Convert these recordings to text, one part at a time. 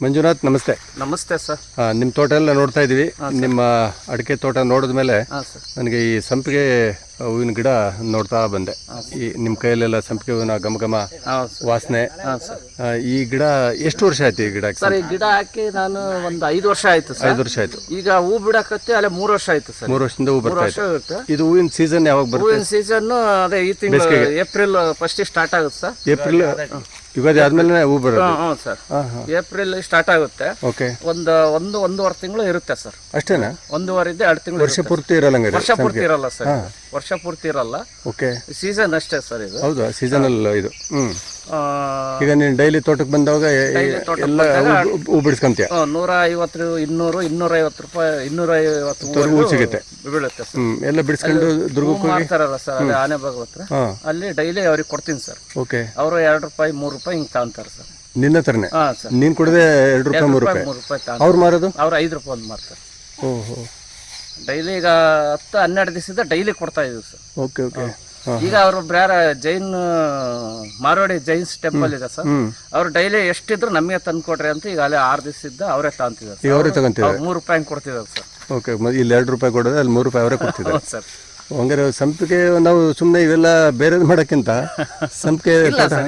ಮಂಜುನಾಥ್ ನಮಸ್ತೆ. ನಮಸ್ತೆ ಸರ್. ನಿಮ್ಮ ತೋಟ ಎಲ್ಲ ನೋಡ್ತಾ ಇದ್ದೀವಿ. ನಿಮ್ಮ ಅಡಿಕೆ ತೋಟ ನೋಡಿದ ಮೇಲೆ ನನಗೆ ಈ ಸಂಪಿಗೆ ಹೂವಿನ ಗಿಡ ನೋಡ್ತಾ ಬಂದೆ. ಈ ನಿಮ್ಮ ಕೈಯಲ್ಲೆಲ್ಲ ಸಂಪಿಗೆ ಹೂವಿನ ಘಮ ವಾಸನೆ. ಈ ಗಿಡ ಎಷ್ಟು ವರ್ಷ ಆಯ್ತು ಈ ಗಿಡ? ಸರ್ ಈ ಗಿಡ ಹಾಕಿ ನಾನು ಒಂದು 5 ವರ್ಷ ಆಯ್ತು ಸರ್. 5 ವರ್ಷ ಆಯ್ತು. ಈಗ ಹೂ ಬಿಡಕತ್ತೆ ಅಲ್ಲೇ 3 ವರ್ಷ ಆಯ್ತು ಸರ್. 3 ವರ್ಷದಿಂದ ಹೂ ಬರ್ತಾ ಇತ್ತು. ಇದು ಹೂವಿನ ಸೀಸನ್ ಯಾವಾಗ ಬರುತ್ತೆ? ಹೂವಿನ ಸೀಸನ್ ಅದೇ ಈ ತಿಂಗಳು ಏಪ್ರಿಲ್ ಫಸ್ಟ್ ಸ್ಟಾರ್ಟ್ ಆಗುತ್ತೆ ಸರ್. ಏಪ್ರಿಲ್ ಯುಗಾದಿ ಆದ್ಮೇಲೆ ಹೂ ಬರುತ್ತೆ. ಹ್ಞೂ ಸರ್, ಏಪ್ರಿಲ್ ಸ್ಟಾರ್ಟ್ ಆಗುತ್ತೆ. ಓಕೆ. ಒಂದೂವರೆ ತಿಂಗಳು ಇರುತ್ತೆ ಸರ್. ಅಷ್ಟೇನಾ? 1.5-2 ತಿಂಗಳು. ವರ್ಷ ಪೂರ್ತಿ ಇರಲ್ಲ? ವರ್ಷ ಪೂರ್ತಿ ಇರಲ್ಲ ಸರ್, ವರ್ಷ ಪೂರ್ತಿ ಇರಲ್ಲ. ಓಕೆ. ಸೀಸನ್ ಅಷ್ಟೇ ಸರ್ ಇದು. ಹೌದಾ, ಸೀಸನಲ್ ಇದು. ಈಗ ನೀನು ಡೈಲಿ ತೋಟಕ್ಕೆ ಬಂದಾಗ ಎಲ್ಲ ಹೂ ಬಿಡಿಸ್ಕೊಂತೀಯ? 150, 200, 250 ರೂಪಾಯಿ, 250 ಹೂ ಸಿಗುತ್ತೆ, ಬೀಳುತ್ತೆ ಸರ್. ಎಲ್ಲ ಬಿಡಿಸ್ಕೊಂಡು ದುರ್ಗಕ್ಕೆ ಮಾಡ್ತಾರಲ್ಲ ಸರ್, ಅದೇ ಆನೆ ಬಾಗಿಲು ಹತ್ರ, ಅಲ್ಲಿ ಡೈಲಿ ಅವ್ರಿಗೆ ಕೊಡ್ತೀನಿ ಸರ್. ಓಕೆ. ಅವರು 2 ರೂಪಾಯಿ 3 ರೂಪಾಯಿ ಹಿಂಗೆ ತಗೊಂತಾರೆ ಸರ್. ನಿನ್ನ ಹತ್ರನೇ? ಹಾಂ ಸರ್. ನೀನು ಕೊಡದೆ 2 ರೂಪಾಯಿ 3 ರೂಪಾಯಿ ಅವ್ರು ಮಾರೋದು? ಅವ್ರು 5 ರೂಪಾಯಿ ಒಂದು ಮಾರ್ತಾರೆ. ಓಹೋ. ಡೈಲಿ ಈಗ 10-12 ದಿವಸದಿಂದ ಡೈಲಿ ಕೊಡ್ತಾ ಇದೀವಿ ಸರ್. Okay okay. ಈಗ ಅವರು ಬೇರೆ ಜೈನ್ ಮಾರವಾಡಿ ಜೈನ್ಸ್ ಟೆಂಪಲ್ ಇದೆ ಸರ್, ಅವ್ರು ಡೈಲಿ ಎಷ್ಟಿದ್ರು ನಮಗೆ ತಂದು ಕೊಡ್ರಿ ಅಂತ ಈಗ ಅಲ್ಲಿ 6 ದಿವಸದಿಂದ ಅವರೇ ತಗೊಂತಿದ್ದಾರೆ. ಅವರೇ ತಗೊಂತಿದ್ದಾರೆ? 3 ರೂಪಾಯಿ ಕೊಡ್ತಿದ್ದಾರೆ ಸರ್. ಓಕೆ. ಇಲ್ಲಿ 2 ರೂಪಾಯಿ ಕೊಡೋದು, ಅಲ್ಲಿ 3 ರೂಪಾಯಿ ಅವರೇ ಕೊಡ್ತಿದ್ದಾರೆ ಸರ್. ಹಂಗಾರೆ ಸಂಪಿಗೆ ನಾವು ಸುಮ್ಮನೆ ಇವೆಲ್ಲ ಬೇರೆ ಮಾಡೋಕ್ಕಿಂತ ಸಂಪಿಗೆ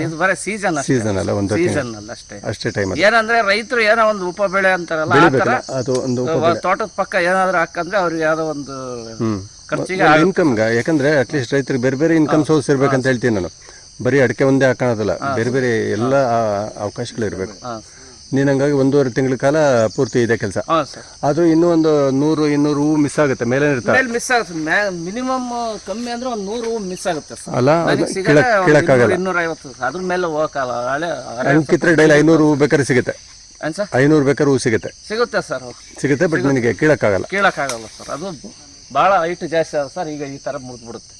ಇದು ಬರೀ ಸೀಸನ್ ಅಲ್ಲ, ಒಂದು ಸೀಸನ್ ಅಲ್ಲ ಅಷ್ಟೇ ಟೈಮ್. ಏನಂದ್ರೆ ರೈತರು ಏನೋ ಒಂದು ಉಪ ಬೆಳೆ ಅಂತಾರಲ್ಲ, ಅದು ಒಂದು ತೋಟದ ಪಕ್ಕ ಏನಾದ್ರು ಹಾಕಂದ್ರೆ ಅವ್ರಿಗೆ ಯಾವ್ದೋ ಒಂದು ಖರ್ಚಿಗೆ ಇನ್ಕಮ್ಗೆ. ಯಾಕಂದ್ರೆ ಅಟ್ಲೀಸ್ಟ್ ರೈತರಿಗೆ ಬೇರೆ ಬೇರೆ ಇನ್ಕಮ್ ಸೋರ್ಸ್ ಇರ್ಬೇಕಂತ ಹೇಳ್ತೀನಿ ನಾನು. ಬರೀ ಅಡಿಕೆ ಒಂದೇ ಹಾಕೋಣದಲ್ಲ, ಬೇರೆ ಬೇರೆ ಎಲ್ಲ ಅವಕಾಶಗಳು ಇರಬೇಕು. ನೀನು ಹಂಗಾಗಿ 1.5 ತಿಂಗಳ ಕಾಲ ಪೂರ್ತಿ ಇದೆ ಕೆಲಸ. ಅದು ಇನ್ನೂ ಒಂದು 100-200 ಹೂ ಮಿಸ್ ಆಗುತ್ತೆ, ಮೇಲೆ ಇರ್ತಾರೆ. ಮಿಸ್ ಆಗುತ್ತೆ, ಮಿನಿಮಮ್ ಕಮ್ಮಿ ಅಂದ್ರೆ ಒಂದು 100 ಹೂ ಮಿಸ್ ಆಗುತ್ತೆ ಅಲ್ಲ, ಕೀಳಕ್ಕಾಗಲ್ಲ. 250 ಅದ್ರ ಮೇಲೆ ಹೋಗಲ್ಲ. ಅಂಕಿದ್ರೆ ಡೈಲಿ 500 ಹೂ ಬೇಕಾದ್ರೆ ಸಿಗುತ್ತೆ. 500 ಬೇಕಾದ್ರೆ ಹೂ ಸಿಗುತ್ತೆ ಸರ್. ಸಿಗುತ್ತೆ, ಬಟ್ ನಿನಗೆ ಕೀಳಕ್ಕಾಗಲ್ಲ ಸರ್. ಅದು ಭಾಳ ಹೈಟ್ ಜಾಸ್ತಿ ಆದ ಸರ್. ಈಗ ಈ ಥರ ಮುರಿದ್ಬಿಡುತ್ತೆ.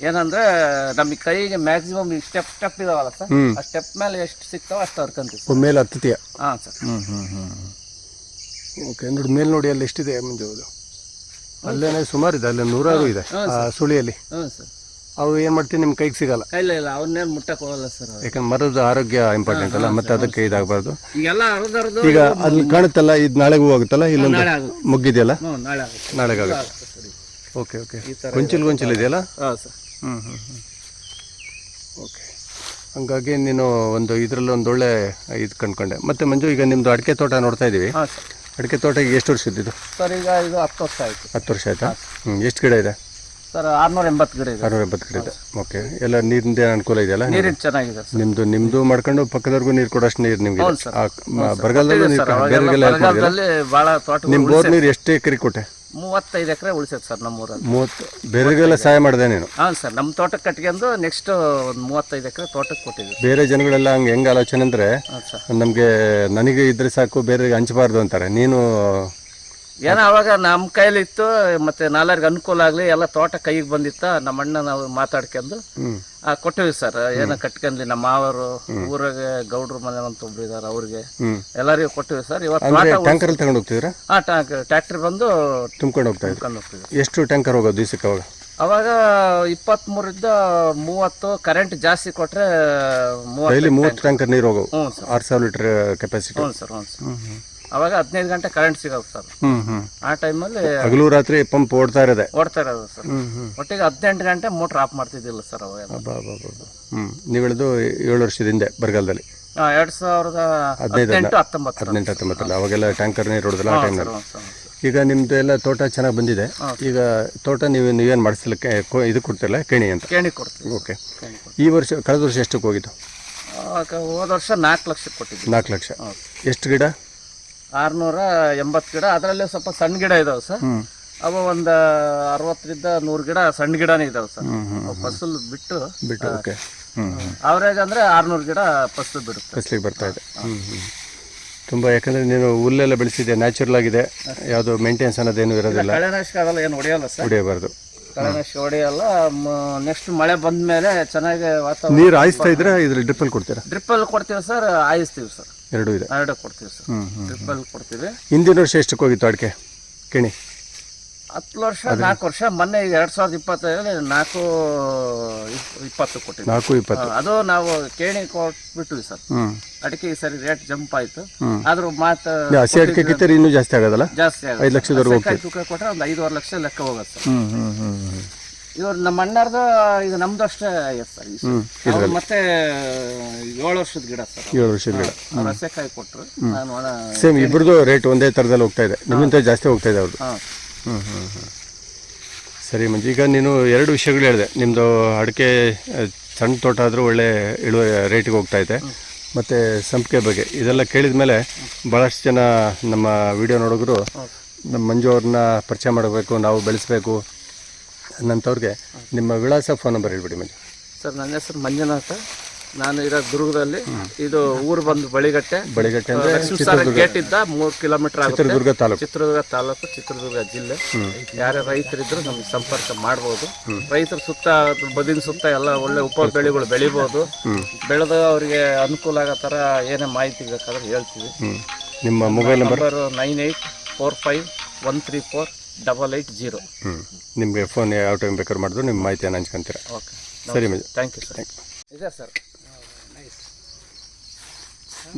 ಏನಂದ್ರೆ ನಮಗೆ ಕೈಗೆ ಮ್ಯಾಕ್ಸಿಮಮ್ ಸ್ಟೆಪ್ ಇದಾವಲ್ಲ ಸರ್, ಆ ಸ್ಟೆಪ್ ಮೇಲೆ ಎಷ್ಟು ಸಿಗ್ತಾವ ಅಷ್ಟು ಹರ್ಕೊಂತೀವಿ ಮೇಲೆ ಹತ್ತತೀಯ. ಹಾಂ ಸರ್. ಓಕೆ. ನೋಡಿ ಮೇಲೆ ನೋಡಿ, ಅಲ್ಲಿ ಎಷ್ಟಿದೆ ಮುಂಜು. ಅಲ್ಲೇನೆ ಸುಮಾರು ಇದೆ, ಅಲ್ಲಿ 100 ಇದೆ ಆ ಸುಳಿಯಲ್ಲಿ. ಹ್ಞೂ ಸರ್. ಅವು ಏನು ಮಾಡ್ತೀನಿ, ನಿಮ್ಮ ಕೈಗೆ ಸಿಗಲ್ಲ? ಇಲ್ಲ ಅವನ್ನೇನು ಮುಟ್ಟಕ್ಕೆ ಹೋಗಲ್ಲ ಸರ್. ಯಾಕಂದ್ರೆ ಮರದ ಆರೋಗ್ಯ ಇಂಪಾರ್ಟೆಂಟ್ ಅಲ್ಲ, ಮತ್ತೆ ಅದಕ್ಕೆ ಇದಾಗಬಾರ್ದು. ಈಗೆಲ್ಲ ಈಗ ಅಲ್ಲಿ ಕಾಣುತ್ತಲ್ಲ, ಇದು ನಾಳೆಗೂ ಹೋಗುತ್ತಲ್ಲ, ಇಲ್ಲೊಂದು ಮುಗ್ಗಿದೆಯಲ್ಲ, ನಾಳೆಗೆ ಆಗುತ್ತೆ. Okay okay. ಗೊಂಚಿಲು ಇದೆಯಲ್ಲ? ಹಾಂ ಸರ್. ಓಕೆ. ಹಂಗಾಗಿ ನೀನು ಒಂದು ಇದರಲ್ಲಿ ಒಂದು ಒಳ್ಳೆ ಇದು ಕಂಡ್ಕೊಂಡೆ. ಮತ್ತೆ ಮಂಜು, ಈಗ ನಿಮ್ಮದು ಅಡಿಕೆ ತೋಟ ನೋಡ್ತಾ ಇದ್ದೀವಿ. ಅಡಿಕೆ ತೋಟ ಈಗ ಎಷ್ಟು ವರ್ಷ ಇದ್ದಿದ್ದು ಸರ್? ಈಗ ಇದು 10 ವರ್ಷ ಆಯಿತು. 10 ವರ್ಷ ಆಯ್ತಾ? ಎಷ್ಟು ಗಿಡ ಇದೆ ಸರ್? 680 ಗಿಡ ಇದೆ. 680 ಗಿಡ ಇದೆ. ಓಕೆ. ಎಲ್ಲ ನೀರಿನ ಅನುಕೂಲ ಇದೆಯಲ್ಲ? ನೀರಿನ ಚೆನ್ನಾಗಿದೆ ಸರ್. ನಿಮ್ಮದು ಮಾಡ್ಕೊಂಡು ಪಕ್ಕದವ್ರಿಗೂ ನೀರು ಕೊಡೋಷ್ಟು ನೀರು ನಿಮಗೆ ಬರಗಾಲದಲ್ಲೂ ನಿಮ್ಮ ಬೋರ್ ನೀರು ಎಷ್ಟು ಎಕರೆ ಕೊಟ್ಟೆ? 35 ಎಕರೆ ಉಳಿಸೈತೆ ಸರ್ ನಮ್ಮೂರಲ್ಲಿ. 30. ಬೇರೆಗೆಲ್ಲ ಸಹಾಯ ಮಾಡಿದೆ ನೀನು? ಹಾಂ ಸರ್. ನಮ್ಮ ತೋಟಕ್ಕೆ ಕಟ್ಕೊಂಡು ನೆಕ್ಸ್ಟ್ ಒಂದು 35 ಎಕರೆ ತೋಟಕ್ಕೆ ಕೊಟ್ಟಿದ್ವಿ. ಬೇರೆ ಜನಗಳೆಲ್ಲ ಹೆಂಗೆ ಆಲೋಚನೆ ಅಂದರೆ, ನಮಗೆ ನನಗೆ ಇದ್ರೆ ಸಾಕು, ಬೇರೆಗೆ ಹಂಚಬಾರ್ದು ಅಂತಾರೆ. ನೀನು ಏನೋ ಅವಾಗ ನಮ್ಮ ಕೈಲಿ ಇತ್ತು, ಮತ್ತೆ ನಾಲ್ವರಿಗೆ ಅನುಕೂಲ ಆಗಲಿ, ಎಲ್ಲ ತೋಟ ಕೈಗೆ ಬಂದಿತ್ತ. ನಮ್ಮ ಅಣ್ಣ ನಾವು ಮಾತಾಡ್ಕೊಂಡು ಕೊಟ್ಟಿವಿ ಸರ್. ಏನೋ ಕಟ್ಕೊಂಡ್ಲಿ. ನಮ್ಮ ಮಾವರು ಊರಾಗೆ ಗೌಡ್ರ ಮನೆ ಅಂತ ಒಬ್ರು ಇದಾರೆ, ಅವ್ರಿಗೆ ಎಲ್ಲರಿಗೂ ಕೊಟ್ಟಿವಿ ಸರ್. ಇವತ್ತು ಟ್ಯಾಂಕರ್ ತಗೊಂಡು ಹೋಗ್ತಿದ್ರ? ಟ್ಯಾಕ್ಟ್ರಿ ಬಂದು ತುಂಬ್ಕೊಂಡು ಹೋಗ್ತಾ ಎಷ್ಟು ಟ್ಯಾಂಕರ್ ಹೋಗೋದು ದಿವಸಕ್ಕೆ? ಅವಾಗ 23ರಿಂದ 30. ಕರೆಂಟ್ ಜಾಸ್ತಿ ಕೊಟ್ರೆ 30 ಟ್ಯಾಂಕರ್ ನೀರು ಹೋಗವು. 6000 ಲೀಟರ್ ಕೆಪಾಸಿಟಿ. ಹ್ಞೂ ಸರ್. ಅವಾಗ 15 ಗಂಟೆ ಕರೆಂಟ್ ಸಿಗೋದು ಸರ್. ಆ ಟೈಮಲ್ಲಿ ಹಗಲು ರಾತ್ರಿ ಪಂಪ್ ಓಡ್ತಾ ಇರೋದು ಸರ್. ಒಟ್ಟಿಗೆ 18 ಗಂಟೆ ಮೋಟ್ರ್ ಆಫ್ ಮಾಡ್ತಿದ್ದಿಲ್ಲ ಸರ್ ಅವಾಗ. ನೀವು ಹೇಳಿದ್ದು 7 ವರ್ಷದ ಹಿಂದೆ ಬರಗಾಲದಲ್ಲಿ? 2018-19 ಅವಾಗೆಲ್ಲ ಟ್ಯಾಂಕರ್ ನೀರು ಹೊಡೆದಿಲ್ಲ ಆ ಟೈಮ್ನಲ್ಲಿ. ಈಗ ನಿಮ್ದು ಎಲ್ಲ ತೋಟ ಚೆನ್ನಾಗಿ ಬಂದಿದೆ. ಈಗ ತೋಟ ನೀವೇನು ಮಾಡಿಸ್ಲಿಕ್ಕೆ ಇದು ಕೊಡ್ತಿರಲ್ಲ, ಕೇಣಿ ಅಂತ? ಕೇಣಿ ಕೊಡ್ತೀವಿ. ಓಕೆ. ಈ ವರ್ಷ, ಕಳೆದ ವರ್ಷ ಎಷ್ಟಕ್ಕೆ ಹೋಗಿದ್ದು? ಹೋದ ವರ್ಷ 4 ಲಕ್ಷಕ್ಕೆ ಕೊಟ್ಟಿದ್ವಿ. 4 ಲಕ್ಷ. ಎಷ್ಟು ಗಿಡ? 680 ಗಿಡ. ಅದರಲ್ಲೇ ಸ್ವಲ್ಪ ಸಣ್ಣ ಗಿಡ ಇದಾವೆ ಸರ್. ಅವು ಒಂದು 60ರಿಂದ 100 ಗಿಡ ಸಣ್ಣ ಗಿಡನೇ ಇದಾವೆ ಸರ್. ಫಸಲು ಬಿಟ್ಟು. ಓಕೆ. ಅವರೇಜ್ ಅಂದರೆ 600 ಗಿಡ ಫಸಲು ಬಿಡುತ್ತೆ, ಫಸಲಿಗೆ ಬರ್ತಾ ಇದೆ. ತುಂಬ. ಯಾಕಂದರೆ ನೀನು ಹುಲ್ಲೆಲ್ಲ ಬೆಳೆಸಿದೆ, ನ್ಯಾಚುರಲ್ ಆಗಿದೆ, ಯಾವುದು ಮೇಂಟೆನೆನ್ಸ್ ಅನ್ನೋದೇನು ಇರೋದಿಲ್ಲ. ಕಳೆನಾಶಕ ಅದೆಲ್ಲ ಏನು ಹೊಡೆಯಲ್ಲ ಸರ್. ಹೊಡೆಯಬಾರ್ದು. ಕಳೆನಾಶಕ ಹೊಡೆಯಲ್ಲ. ನೆಕ್ಸ್ಟ್ ಮಳೆ ಬಂದ ಮೇಲೆ ಚೆನ್ನಾಗಿ ವಾತಾವರಣ. ನೀರು ಹಾಯಿಸ್ತಾ ಇದ್ರೆ ಇದ್ರಲ್ಲಿ ಡ್ರಿಪ್ಪಲ್ಲಿ ಕೊಡ್ತೀರಾ? ಡ್ರಿಪ್ಪಲ್ಲಿ ಕೊಡ್ತೀವಿ ಸರ್, ಹಾಯಿಸ್ತೀವಿ ಸರ್. ಎರಡೂ ಇದೆ? ಎರಡು ಕೊಡ್ತೀವಿ ಸರ್. ಡ್ರಿಪ್ಪಲ್ಲಿ ಕೊಡ್ತೀವಿ. ಹಿಂದಿನ ವರ್ಷ ಎಷ್ಟಕ್ಕೆ ಹೋಗಿತ್ತು ಅಡಿಕೆ ಕೇಣಿ? 10 ವರ್ಷ 4 ವರ್ಷ. ಮೊನ್ನೆ 2025 4 20 ಕೊಟ್ಟಿದ್ವಿ. 4.20. ಅದು ನಾವು ಕೇಣಿ ಕೊಟ್ಬಿಟ್ವಿ ಸರ್. ಅಡಿಕೆ ಈ ಸರಿ ರೇಟ್ ಜಂಪ್ ಆಯ್ತು. ಆದ್ರೂ ಮಾತು ಹಸಿ ಅಡಿಕೆ ಕಿತ್ತರೆ ಇನ್ನೂ ಜಾಸ್ತಿ ಆಗೋದಲ್ಲ, ಜಾಸ್ತಿ 5 ಲಕ್ಷದವರೆಗೂ ಆಗುತ್ತೆ. ತೂಕ ಕೊಟ್ರೆ ಒಂದು 5.5 ಲಕ್ಷ ಲೆಕ್ಕ ಹೋಗುತ್ತೆ ಸರ್. ಇವ್ರು ನಮ್ಮ ಅಣ್ಣರ್ದು ಈಗ ನಮ್ದು ಅಷ್ಟೇ ಆಗೈತೆ ಸರ್ ಈ ಸರಿ. ಅವ್ರು ಮತ್ತೆ 7 ವರ್ಷದ ಗಿಡ ಸರ್. 7 ವರ್ಷದ ಗಿಡ. ಅವ್ರು ಹಸೆಕಾಯಿ ಕೊಟ್ಟರು, ನಾನು ಒಣ. ಸೇಮ್ ಇಬ್ಬರದು ರೇಟ್ ಒಂದೇ ಥರದಲ್ಲಿ ಹೋಗ್ತಾ ಇದೆ, ನಿಮ್ಮಿಂದ ಜಾಸ್ತಿ ಹೋಗ್ತಾ ಇದೆ ಅವ್ರದ್ದು. ಸರಿ ಮಂಜು, ಈಗ ನೀನು 2 ವಿಷಯಗಳು ಹೇಳಿದೆ. ನಿಮ್ಮದು ಅಡಿಕೆ ಸಣ್ಣ ತೋಟ ಆದರೂ ಒಳ್ಳೆ ಇಳುವರಿ ರೇಟಿಗೆ ಹೋಗ್ತಾ ಇದೆ, ಮತ್ತು ಸಂಪಿಗೆ ಬಗ್ಗೆ ಇದೆಲ್ಲ ಕೇಳಿದ ಮೇಲೆ ಭಾಳಷ್ಟು ಜನ ನಮ್ಮ ವಿಡಿಯೋ ನೋಡಿದ್ರು ನಮ್ಮ ಮಂಜು ಅವ್ರನ್ನ ಪರಿಚಯ ಮಾಡಬೇಕು, ನಾವು ಬೆಳೆಸಬೇಕು ಅನ್ನೋಂಥವ್ರಿಗೆ ನಿಮ್ಮ ವಿಳಾಸ, ಫೋನ್ ನಂಬರ್ ಹೇಳ್ಬಿಡಿ ಮಂಜು. ಸರ್ ನನ್ನ ಹೆಸರು ಮಂಜುನಾಥ, ನಾನು ಇರೋದು ದುರ್ಗದಲ್ಲಿ. ಇದು ಊರು ಬಂದು ಬಳಿಗಟ್ಟೆ ಅಂದರೆ ಗೇಟ್ ಇದ್ದ 3 ಕಿಲೋಮೀಟರ್ ಆಗುತ್ತೆ. ಚಿತ್ರದುರ್ಗ ತಾಲೂಕು. ಚಿತ್ರದುರ್ಗ ತಾಲೂಕು, ಚಿತ್ರದುರ್ಗ ಜಿಲ್ಲೆ. ಯಾರೇ ರೈತರಿದ್ರು ನಮ್ಗೆ ಸಂಪರ್ಕ ಮಾಡ್ಬೋದು. ರೈತರು ಸುತ್ತ ಬದಿನ ಸುತ್ತ ಎಲ್ಲ ಒಳ್ಳೆ ಉಪ ಬೆಳೆಗಳು ಬೆಳಿಬೋದು. ಬೆಳೆದು ಅವರಿಗೆ ಅನುಕೂಲ ಆಗೋ ಥರ ಏನೇ ಮಾಹಿತಿ ಬೇಕಾದ್ರೆ ಹೇಳ್ತೀವಿ. ನಿಮ್ಮ ಮೊಬೈಲ್ ನಂಬರ್ 9845134880. ನಿಮಗೆ ಫೋನ್ ಯಾವ ಟೈಮ್ ಬೇಕಾದ್ರೂ ಮಾಡಿದ್ರು ನಿಮ್ಮ ಮಾಹಿತಿಯನ್ನು ಹಂಚ್ಕೊಂತೀರ. ಓಕೆ, ಸರಿ ಮಂಜು, ಥ್ಯಾಂಕ್ ಯು ಸರ್. ಇದೆ ಸರ್.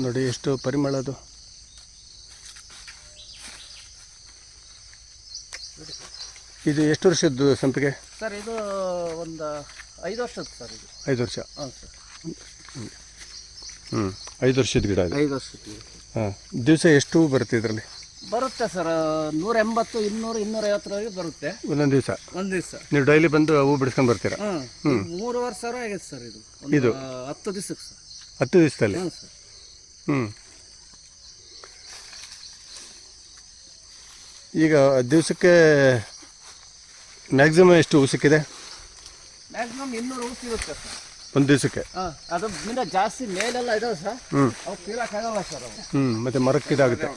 ನೋಡಿ ಎಷ್ಟು ಪರಿಮಳ ಅದು. ಇದು ಎಷ್ಟು ವರ್ಷದ್ದು ಸಂಪಿಗೆ ಸರ್? ಇದು ಒಂದು 5 ವರ್ಷದ ಸರ್. ಇದು 5 ವರ್ಷ. ಹಾಂ ಸರ್. 5 ವರ್ಷದ ಗಿಡ ಇದೆ. 5 ವರ್ಷದ ಗಿಡ. ಹಾಂ, ದಿವಸ ಎಷ್ಟು ಬರುತ್ತೆ ಇದರಲ್ಲಿ? ಬರುತ್ತೆ ಸರ್ 180, 200, 250 ಬರುತ್ತೆ ಒಂದೊಂದು ದಿವಸ. ಒಂದು ದಿವಸ. ನೀವು ಡೈಲಿ ಬಂದು ಹೂ ಬಿಡಿಸ್ಕೊಂಡು ಬರ್ತೀರಾ? 3,500 ಆಗೈತೆ ಸರ್ ಇದು. ಇದು 10 ದಿವಸಕ್ಕೆ ಸರ್. 10 ದಿವಸದಲ್ಲಿ? ಹ್ಞೂ ಸರ್. ಈಗ ದಿವಸಕ್ಕೆ ಮ್ಯಾಕ್ಸಿಮಮ್ ಎಷ್ಟು ಹೂ ಸಿಕ್ಕಿದೆ? ಮ್ಯಾಕ್ಸಿಮಮ್ 200 ಹೂ ಸಿಗುತ್ತೆ ಸರ್ ಒಂದು ದಿವಸಕ್ಕೆ. ಅದು ಮಿಂದ ಜಾಸ್ತಿ ಮೇಲೆಲ್ಲ ಇದಾವೆ ಸರ್, ಅವು ಕೀಳಕ್ಕಾಗಲ್ಲ ಸರ್ ಅವು. ಮತ್ತು ಮರಕ್ಕೆ ಇದಾಗುತ್ತೆ.